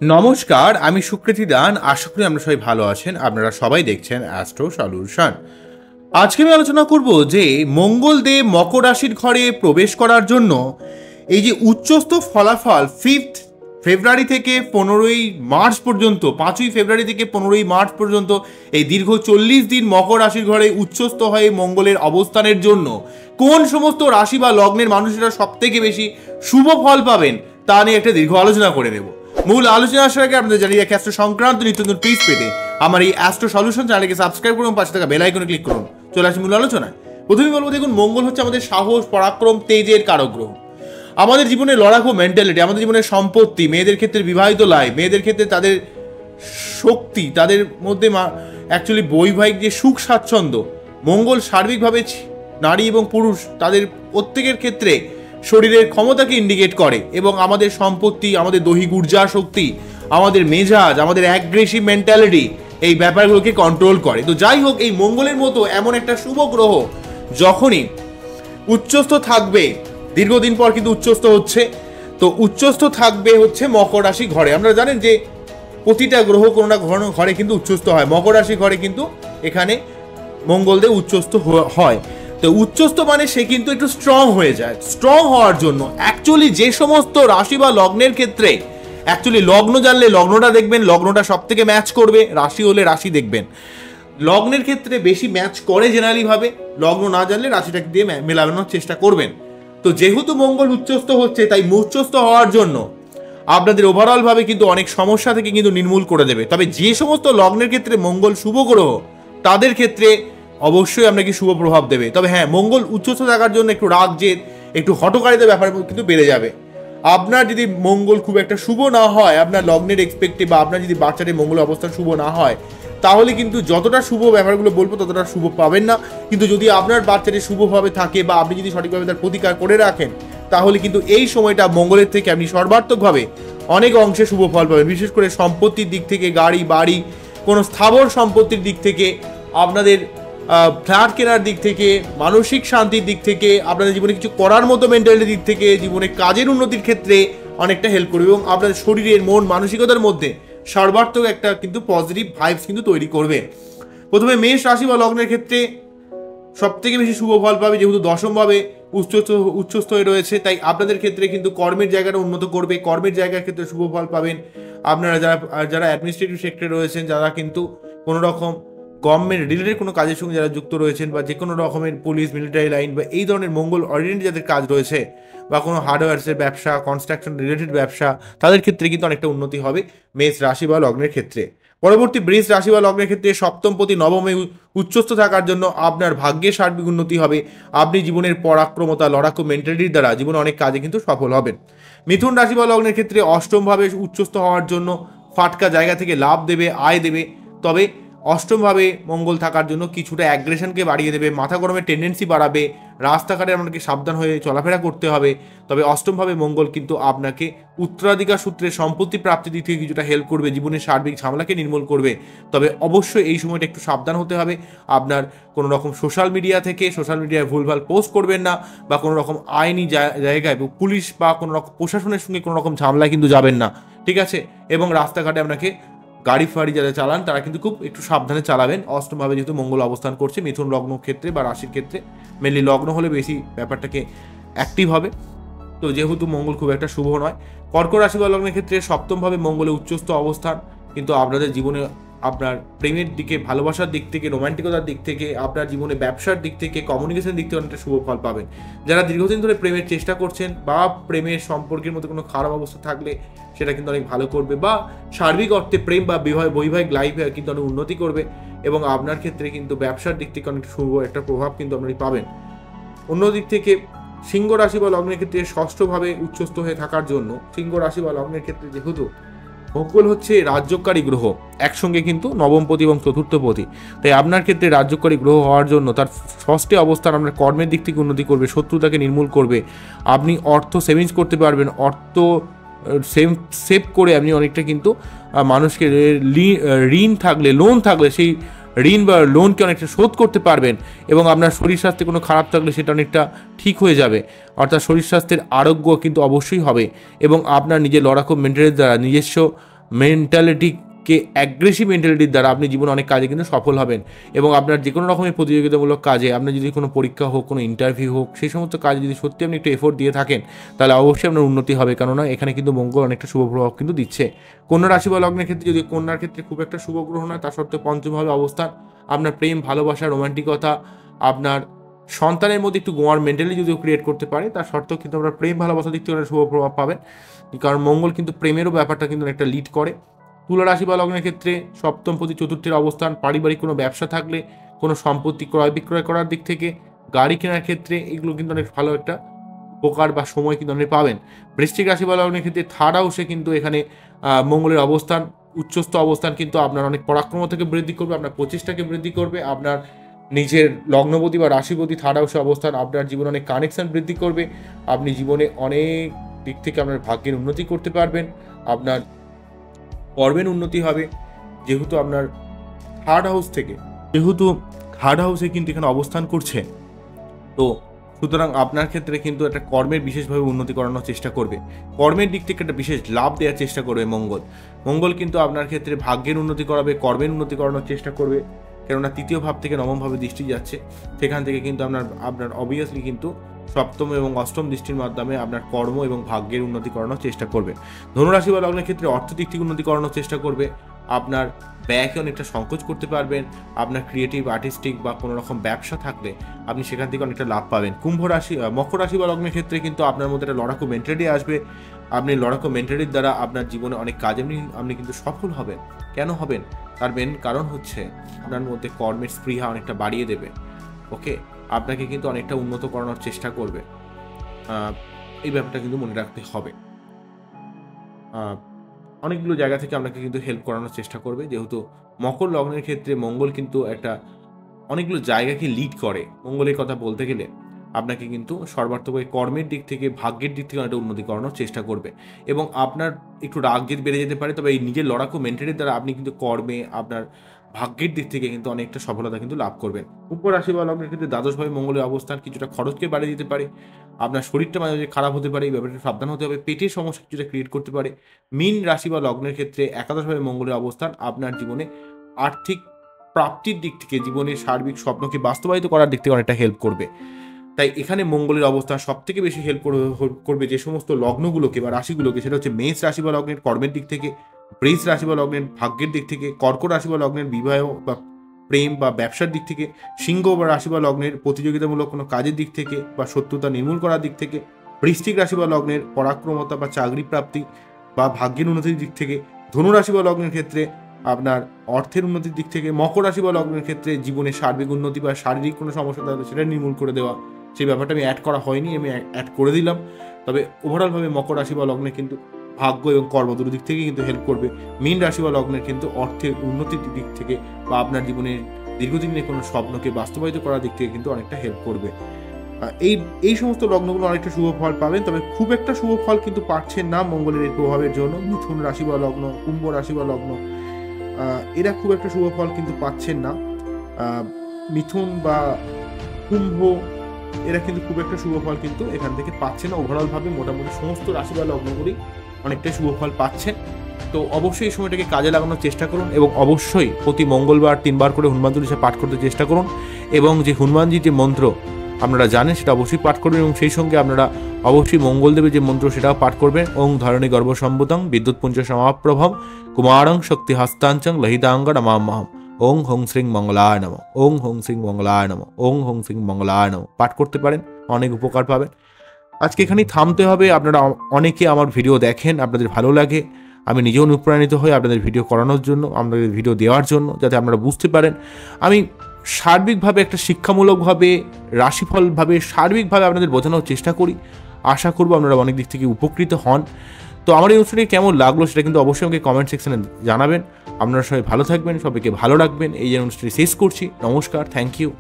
নমস্কার, আমি সুকৃতি দান। আশা করি আমরা সবাই ভালো আছেন। আপনারা সবাই দেখছেন অ্যাস্ট্রো সলিউশন। আজকে আমি আলোচনা করব যে মঙ্গলদেব মকর রাশির ঘরে প্রবেশ করার জন্য এই যে উচ্চস্থ ফলাফল 5 ফেব্রুয়ারি থেকে 15ই মার্চ পর্যন্ত, 5ই ফেব্রুয়ারি থেকে 15ই মার্চ পর্যন্ত এই দীর্ঘ 40 দিন মকর রাশির ঘরে উচ্চস্থ হয়ে মঙ্গলের অবস্থানের জন্য কোন সমস্ত রাশি বা লগ্নের মানুষেরা সব থেকে বেশি শুভ ফল পাবেন তা নিয়ে একটা দীর্ঘ আলোচনা করে নেব। মূল আলোচনা আসার আগে আপনাদের জানিয়ে রাখি, অ্যাস্ট্রো সংক্রান্ত নিত্য নতুন টিপস পেতে আমার এই অ্যাস্ট্রো সলিউশন চ্যানেলকে সাবস্ক্রাইব করুন, পাশে থাকা বেল আইকনে ক্লিক করুন। চলে আসি মূল আলোচনায়। প্রথমেই বলবো, দেখুন, মঙ্গল হচ্ছে আমাদের সাহস, পরাক্রম, তেজের কারক গ্রহ। আমাদের জীবনে লড়াকু মেন্টালিটি, আমাদের জীবনের সম্পত্তি, মেয়েদের ক্ষেত্রে বিবাহিত লাইফ, মেয়েদের ক্ষেত্রে তাদের শক্তি, তাদের মধ্যে অ্যাকচুয়ালি বৈবাহিক যে সুখ স্বাচ্ছন্দ্য, মঙ্গল সার্বিকভাবে নারী এবং পুরুষ তাদের প্রত্যেকের ক্ষেত্রে শরীরের ক্ষমতাকে ইন্ডিকেট করে এবং আমাদের সম্পত্তি, আমাদের দৈহিক ঊর্জা শক্তি, আমাদের মেজাজ, আমাদের অ্যাগ্রেসিভ মেন্টালিটি, এই ব্যাপারগুলোকে কন্ট্রোল করে। তো যাই হোক, এই মঙ্গলের মতো এমন একটা শুভ গ্রহ যখনই উচ্চস্থ থাকবে, দীর্ঘদিন পর কিন্তু উচ্চস্থ হচ্ছে, তো উচ্চস্থ থাকবে হচ্ছে মকর রাশি ঘরে। আপনারা জানেন যে প্রতিটা গ্রহ কোনো না কোনো ঘরে কিন্তু উচ্চস্থ হয়। মকর রাশি ঘরে কিন্তু এখানে মঙ্গলদেব উচ্চস্থ হয়। তো উচ্চস্থ মানে সে কিন্তু একটু স্ট্রং হয়ে যায়। স্ট্রং হওয়ার জন্য অ্যাকচুয়ালি যে সমস্ত রাশি বা লগ্নের ক্ষেত্রে অ্যাকচুয়ালি লগ্ন জানলে লগ্নটা দেখবেন, লগ্নটা সব থেকে ম্যাচ করবে। রাশি হলে রাশি দেখবেন, লগ্নের ক্ষেত্রে বেশি ম্যাচ করে জেনারেলি ভাবে। লগ্ন না জানলে রাশিটাকে দিয়ে মেলানোর চেষ্টা করবেন। তো যেহেতু মঙ্গল উচ্চস্থ হচ্ছে, তাই উচ্চস্থ হওয়ার জন্য আপনাদের ওভারঅল ভাবে কিন্তু অনেক সমস্যা থেকে কিন্তু নির্মূল করে দেবে। তবে যে সমস্ত লগ্নের ক্ষেত্রে মঙ্গল শুভ গ্রহ, তাদের ক্ষেত্রে অবশ্যই আপনাকে শুভ প্রভাব দেবে। তবে হ্যাঁ, মঙ্গল উচ্চস্থ থাকার জন্য একটু রাগ, জেদ, একটু হটকারিতার ব্যাপার কিন্তু বেড়ে যাবে। আপনার যদি মঙ্গল খুব একটা শুভ না হয়, আপনার লগ্নের এক্সপেক্টে বা আপনার যদি বাচ্চাদের মঙ্গল অবস্থান শুভ না হয়, তাহলে কিন্তু যতটা শুভ ব্যাপারগুলো বলবো ততটা শুভ পাবেন না। কিন্তু যদি আপনার বাচ্চাটি শুভভাবে থাকে বা আপনি যদি সঠিকভাবে তার প্রতিকার করে রাখেন, তাহলে কিন্তু এই সময়টা মঙ্গলের থেকে আপনি সর্বাত্মকভাবে অনেক অংশে শুভ ফল পাবেন। বিশেষ করে সম্পত্তির দিক থেকে, গাড়ি বাড়ি, কোনো স্থাবর সম্পত্তির দিক থেকে, আপনাদের ফ্ল্যাট কেনার দিক থেকে, মানসিক শান্তির দিক থেকে, আপনাদের জীবনে কিছু করার মতো মেন্টালিটির দিক থেকে, জীবনে কাজের উন্নতির ক্ষেত্রে অনেকটা হেল্প করবে এবং আপনাদের শরীরের, মন, মানসিকতার মধ্যে সর্বাত্মক একটা কিন্তু পজিটিভ ভাইবস কিন্তু তৈরি করবে। প্রথমে মেষ রাশি বা লগ্নের ক্ষেত্রে সব থেকে বেশি শুভ ফল পাবে, যেহেতু দশমভাবে উচ্চস্থ হয়ে রয়েছে, তাই আপনাদের ক্ষেত্রে কিন্তু কর্মের জায়গাটা উন্নত করবে। কর্মের জায়গার ক্ষেত্রে শুভ ফল পাবেন। আপনারা যারা অ্যাডমিনিস্ট্রেটিভ সেক্টরে রয়েছেন, যারা কিন্তু কোনো রকম গভর্নমেন্ট রিলেটেড কোনো কাজের সঙ্গে যারা যুক্ত রয়েছেন, বা যে কোনো রকমের পুলিশ, মিলিটারি লাইন বা এই ধরনের মঙ্গল অরিয়েন্টেড যাদের কাজ রয়েছে, বা কোনো হার্ডওয়্যার্সের ব্যবসা, কনস্ট্রাকশন রিলেটেড ব্যবসা, তাদের ক্ষেত্রে কিন্তু অনেকটা উন্নতি হবে মেষ রাশি বা লগ্নের ক্ষেত্রে। পরবর্তী বৃষ রাশি বা লগ্নের ক্ষেত্রে সপ্তমপতি নবমে উচ্চস্থ থাকার জন্য আপনার ভাগ্যের সার্বিক উন্নতি হবে। আপনি জীবনের পরাক্রমতা, লড়াকু মেন্টালিটির দ্বারা জীবনে অনেক কাজে কিন্তু সফল হবেন। মিথুন রাশি বা লগ্নের ক্ষেত্রে অষ্টমভাবে উচ্চস্থ হওয়ার জন্য ফাটকা জায়গা থেকে লাভ দেবে, আয় দেবে। তবে অষ্টমভাবে মঙ্গল থাকার জন্য কিছুটা অ্যাগ্রেশনকে বাড়িয়ে দেবে, মাথা গরমের টেন্ডেন্সি বাড়াবে, রাস্তাঘাটে আপনাকে সাবধান হয়ে চলাফেরা করতে হবে। তবে অষ্টমভাবে মঙ্গল কিন্তু আপনাকে উত্তরাধিকার সূত্রে সম্পত্তি প্রাপ্তির দিক থেকে কিছুটা হেল্প করবে, জীবনের সার্বিক ঝামেলাকে নির্মূল করবে। তবে অবশ্যই এই সময়টা একটু সাবধান হতে হবে। আপনার কোনো রকম সোশ্যাল মিডিয়ায় ভুলভাল পোস্ট করবেন না, বা কোনো রকম আইনি জায়গায় পুলিশ বা কোনো রকম প্রশাসনের সঙ্গে কোনো রকম ঝামেলায় কিন্তু যাবেন না, ঠিক আছে? এবং রাস্তাঘাটে আপনাকে গাড়ি ফাড়ি যারা চালান তারা কিন্তু খুব একটু সাবধানে চালাবেন। অষ্টমভাবে যেহেতু মঙ্গল অবস্থান করছে মিথুন লগ্ন ক্ষেত্রে বা রাশির ক্ষেত্রে, মেনলি লগ্ন হলে বেশি ব্যাপারটাকে অ্যাক্টিভ হবে। তো যেহেতু মঙ্গল খুব একটা শুভ নয়। কর্কট রাশি বা লগ্নের ক্ষেত্রে সপ্তমভাবে মঙ্গলের উচ্চস্থ অবস্থান কিন্তু আপনাদের জীবনে আপনার প্রেমের দিকে, ভালোবাসার দিক থেকে, রোমান্টিকতার দিক থেকে, আপনার জীবনে ব্যবসার দিক থেকে, কমিউনিকেশনের দিক থেকে অনেকটা শুভ ফল পাবেন। যারা দীর্ঘদিন ধরে প্রেমের চেষ্টা করছেন বা প্রেমের সম্পর্কের মধ্যে কোনো খারাপ অবস্থা থাকলে সেটা কিন্তু অনেক ভালো করবে, বা সার্বিক অর্থে প্রেম বা বৈবাহিক লাইফে কিন্তু অনেক উন্নতি করবে এবং আপনার ক্ষেত্রে কিন্তু ব্যবসার দিক থেকে অনেক শুভ একটা প্রভাব কিন্তু আপনি পাবেন। অন্যদিক থেকে সিংহ রাশি বা লগ্নের ক্ষেত্রে ষষ্ঠভাবে উচ্চস্থ হয়ে থাকার জন্য, সিংহ রাশি বা লগ্নের ক্ষেত্রে যেহেতু মঙ্গল হচ্ছে রাজ্যকারী গ্রহ, একসঙ্গে কিন্তু নবমপতি এবং চতুর্থপতি, তাই আপনার ক্ষেত্রে রাজ্যকারী গ্রহ হওয়ার জন্য তার ষষ্ঠে অবস্থান আপনার কর্মের দিক থেকে উন্নতি করবে, শত্রুতাকে নির্মূল করবে। আপনি অর্থ সেভিংস করতে পারবেন, অর্থ সেভ করে আপনি অনেকটা কিন্তু মানুষকে ঋণ থাকলে, লোন থাকলে সেই ঋণ বা লোনকে অনেকটা শোধ করতে পারবেন এবং আপনার শরীর স্বাস্থ্যে কোনো খারাপ থাকলে সেটা অনেকটা ঠিক হয়ে যাবে। অর্থাৎ শরীর স্বাস্থ্যের আরোগ্য কিন্তু অবশ্যই হবে এবং আপনার নিজের লড়াকু মেন্টালের দ্বারা নিজস্ব মেন্টালিটিকে অ্যাগ্রেসিভ মেন্টালিটির দ্বারা আপনি জীবনে অনেক কাজে কিন্তু সফল হবেন এবং আপনার যে কোনো রকমের প্রতিযোগিতামূলক কাজে আপনার যদি কোনো পরীক্ষা হোক, কোনো ইন্টারভিউ হোক, সেই সমস্ত কাজে যদি সত্যি আপনি একটু এফোর্ট দিয়ে থাকেন তাহলে অবশ্যই আপনার উন্নতি হবে, কেননা এখানে কিন্তু মঙ্গল অনেকটা শুভ প্রভাব কিন্তু দিচ্ছে। কন্যা রাশি বা লগ্নের ক্ষেত্রে যদি কন্যার ক্ষেত্রে খুব একটা শুভ গ্রহ নয়, তার সত্ত্বেও পঞ্চমভাবে অবস্থান, আপনার প্রেম, ভালোবাসা, রোমান্টিকতা, আপনার সন্তানের মধ্যে একটু গোয়ার মেন্টালি যদিও ক্রিয়েট করতে পারে, তার সত্ত্বেও কিন্তু আপনার প্রেম ভালোবাসার দিক থেকে একটা শুভ প্রভাব পাবেন, কারণ মঙ্গল কিন্তু প্রেমেরও ব্যাপারটা কিন্তু একটা লিড করে। তুলা রাশি বা লগ্নের ক্ষেত্রে সপ্তম প্রতি চতুর্থের অবস্থান, পারিবারিক কোনো ব্যবসা থাকলে, কোনো সম্পত্তি ক্রয় বিক্রয় করার দিক থেকে, গাড়ি কেনার ক্ষেত্রে এগুলো কিন্তু অনেক ভালো একটা উপকার বা সময় কিন্তু অনেক পাবেন। বৃশ্চিক রাশি বা লগ্নের ক্ষেত্রে থার্ড হাউসে কিন্তু এখানে মঙ্গলের অবস্থান, উচ্চস্থ অবস্থান কিন্তু আপনার অনেক পরাক্রমতাকে বৃদ্ধি করবে, আপনার প্রচেষ্টাকে বৃদ্ধি করবে, আপনার নিজের লগ্নপতি বা রাশিপতি থার্ড হাউসে অবস্থান আপনার জীবনে অনেক কানেকশন বৃদ্ধি করবে, আপনি জীবনে অনেক দিক থেকে আপনার ভাগ্যের উন্নতি করতে পারবেন, আপনার কর্মের উন্নতি হবে, যেহেতু আপনার থার্ড হাউসে কিন্তু এখানে অবস্থান করছে, তো সুতরাং আপনার ক্ষেত্রে কিন্তু একটা কর্মের বিশেষভাবে উন্নতি করানোর চেষ্টা করবে, কর্মের দিক থেকে একটা বিশেষ লাভ দেওয়ার চেষ্টা করবে মঙ্গল কিন্তু আপনার ক্ষেত্রে ভাগ্যের উন্নতি করাবে, কর্মের উন্নতি করানোর চেষ্টা করবে, কেননা তৃতীয় ভাব থেকে নবম ভাবে দৃষ্টি যাচ্ছে, সেখান থেকে কিন্তু আপনার অবভিয়াসলি কিন্তু সপ্তম এবং অষ্টম দৃষ্টির মাধ্যমে আপনার কর্ম এবং ভাগ্যের উন্নতি করানোর চেষ্টা করবে। ধনুরাশি বা লগ্নের ক্ষেত্রে অর্থ দিক থেকে উন্নতি করানোর চেষ্টা করবে, আপনার ব্যয়কে অনেকটা সংকোচ করতে পারবেন, আপনার ক্রিয়েটিভ আর্টিস্টিক বা কোনো রকম ব্যবসা থাকলে আপনি সেখান থেকে অনেকটা লাভ পাবেন। মকর রাশি বা লগ্নের ক্ষেত্রে কিন্তু আপনার মধ্যে একটা লড়াকু মেন্টালিটি আসবে, আপনি লড়াকু মেন্টালিটির দ্বারা আপনার জীবনে অনেক কাজে আপনি কিন্তু সফল হবেন। কেন হবেন? তার মেন কারণ হচ্ছে আপনার মধ্যে কর্মের স্পৃহা অনেকটা বাড়িয়ে দেবে, ওকে, আপনাকে কিন্তু অনেকটা উন্নত করানোর চেষ্টা করবে, এই ব্যাপারটা কিন্তু মনে রাখতে হবে। অনেকগুলো জায়গা থেকে আপনাকে কিন্তু হেল্প করানোর চেষ্টা করবে, যেহেতু মকর লগ্নের ক্ষেত্রে মঙ্গল কিন্তু একটা অনেকগুলো জায়গাকে লিড করে। মঙ্গলের কথা বলতে গেলে আপনাকে কিন্তু সর্বার্থকভাবে কর্মের দিক থেকে, ভাগ্যের দিক থেকে অনেকটা উন্নতি করানোর চেষ্টা করবে এবং আপনার একটু রাগ জেদ বেড়ে যেতে পারে, তবে এই নিজের লড়াকু মেন্টালিটির দ্বারা আপনি কিন্তু কর্মে আপনার ভাগ্যের দিক থেকে কিন্তু অনেকটা সফলতা কিন্তু লাভ করবেন। উপরাশি বা লগ্নের ক্ষেত্রে দ্বাদশভাবে মঙ্গলের অবস্থান কিছুটা খরচকে বাড়িয়ে দিতে পারে, আপনার শরীরটা মাঝে মাঝে খারাপ হতে পারে, এই ব্যাপারটা সাবধান হতে হবে, পেটের সমস্যা কিছুটা ক্রিয়েট করতে পারে। মীন রাশি বা লগ্নের ক্ষেত্রে একাদশভাবে মঙ্গলের অবস্থান আপনার জীবনে আর্থিক প্রাপ্তির দিক থেকে, জীবনের সার্বিক স্বপ্নকে বাস্তবায়িত করার দিক থেকে অনেকটা হেল্প করবে। তাই এখানে মঙ্গলের অবস্থান সব থেকে বেশি হেল্প করবে যে সমস্ত লগ্নগুলোকে বা রাশিগুলোকে, সেটা হচ্ছে মেষ রাশি বা লগ্নের কর্মের দিক থেকে, বৃষ রাশি বা লগ্নের ভাগ্যের দিক থেকে, কর্কট রাশি বা লগ্নের বিবাহ বা প্রেম বা ব্যবসার দিক থেকে, সিংহ বা রাশি বা লগ্নের প্রতিযোগিতামূলক কোনো কাজের দিক থেকে বা শত্রুতা নির্মূল করার দিক থেকে, বৃশ্চিক রাশি বা লগ্নের পরাক্রমতা বা চাকরি প্রাপ্তি বা ভাগ্যের উন্নতির দিক থেকে, ধনু রাশি বা লগ্নের ক্ষেত্রে আপনার অর্থের উন্নতির দিক থেকে, মকর রাশি বা লগ্নের ক্ষেত্রে জীবনের সার্বিক উন্নতি বা শারীরিক কোনো সমস্যা থাকলে সেটা নির্মূল করে দেওয়া। সেই ব্যাপারটা আমি অ্যাড করা হয়নি, আমি অ্যাড করে দিলাম। তবে ওভারঅলভাবে মকর রাশি বা লগ্নে কিন্তু ভাগ্য এবং কর্ম দুটো দিক থেকে কিন্তু হেল্প করবে। মীন রাশি বা লগ্নের কিন্তু অর্থের উন্নতির দিক থেকে বা আপনার জীবনের দীর্ঘদিনের কোনো স্বপ্নকে বাস্তবায়িত করার দিক থেকে কিন্তু অনেকটা হেল্প করবে। এই সমস্ত লগ্নগুলো অনেকটা শুভ ফল পাবেন, তবে খুব একটা শুভ ফল কিন্তু পাচ্ছেন না মঙ্গলের এই প্রভাবের জন্য। মিথুন রাশি বা লগ্ন, কুম্ভ রাশি বা লগ্ন, এরা খুব একটা শুভ ফল কিন্তু পাচ্ছেন না। মিথুন বা কুম্ভ এরা কিন্তু খুব একটা শুভ ফল কিন্তু এখান থেকে পাচ্ছেন না। ওভারঅলভাবে মোটামুটি সমস্ত রাশি বা লগ্নগুলি অনেকটাই শুভ ফল পাচ্ছেন। তো অবশ্যই এই সময়টাকে কাজে লাগানোর চেষ্টা করুন এবং অবশ্যই প্রতি মঙ্গলবার 3 বার করে হনুমান চল্লিশা পাঠ করতে চেষ্টা করুন এবং যে হনুমানজির যে মন্ত্র আপনারা জানেন সেটা অবশ্যই পাঠ করবেন এবং সেই সঙ্গে আপনারা অবশ্যই মঙ্গলদেবের যে মন্ত্র সেটাও পাঠ করবেন। ওং ধরণী গর্ভসম্ভূতং বিদ্যুৎপুঞ্জ সমাপ্রভম কুমারং শক্তি হস্তাঞ্চং লহিতাঙ্গ নমাম্যহম ওং হোং শ্রীং মঙ্গলায় নমঃ, ওং হোং শ্রীং মঙ্গলায় নমঃ, ওং হোং শ্রীং মঙ্গলায় নমঃ পাঠ করতে পারেন, অনেক উপকার পাবেন। আজকে এখানেই থামতে হবে। আপনারা অনেকে আমার ভিডিও দেখেন, আপনাদের ভালো লাগে, আমি নিজেও অনুপ্রাণিত হই আপনাদের ভিডিও করানোর জন্য, আপনাদের ভিডিও দেওয়ার জন্য, যাতে আপনারা বুঝতে পারেন। আমি সার্বিকভাবে একটা শিক্ষামূলকভাবে, রাশিফলভাবে, সার্বিকভাবে আপনাদের বোঝানোর চেষ্টা করি। আশা করব আপনারা অনেক দিক থেকে উপকৃত হন। তো আমার এই অনুষ্ঠানটি কেমন লাগলো সেটা কিন্তু অবশ্যই আমাকে কমেন্ট সেকশনে জানাবেন। আপনারা সবাই ভালো থাকবেন, সবাইকে ভালো রাখবেন। এই অনুষ্ঠানটি শেষ করছি। নমস্কার, থ্যাংক ইউ।